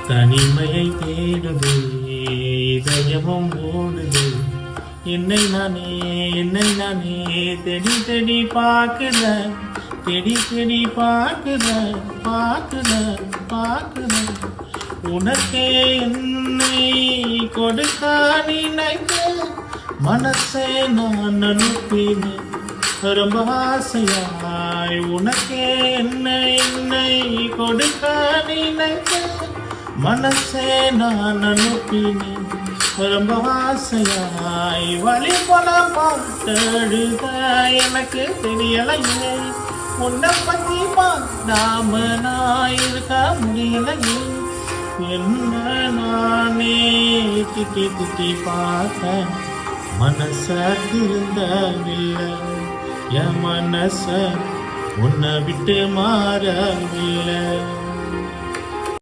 தனிமையை தேடுது இதயமும் ஓடுது. என்னை நானே தேடி தேடி பார்க்கிறேன், தேடி தேடி பார்க்கிறேன். உனக்கே என்னை கொடுக்க நினைத்த மனசே நான் அனுப்பினேன் ரொம்ப ஆசையாய். உனக்கே என்னை கொடுக்க நினைத்த மனசே நான் அனுப்பினேன் ரொம்ப ஆசையாய். வழி போல பாட்டெழுத எனக்கு தெரியலையே, உன்னை பத்தி பார்க்காம நான் இருக்க முடியலையே. என்ன நானே திட்டி பார்த்த மனச திருந்தவில்லை, என் மனச உன்னை விட்டு மாறவில்லை.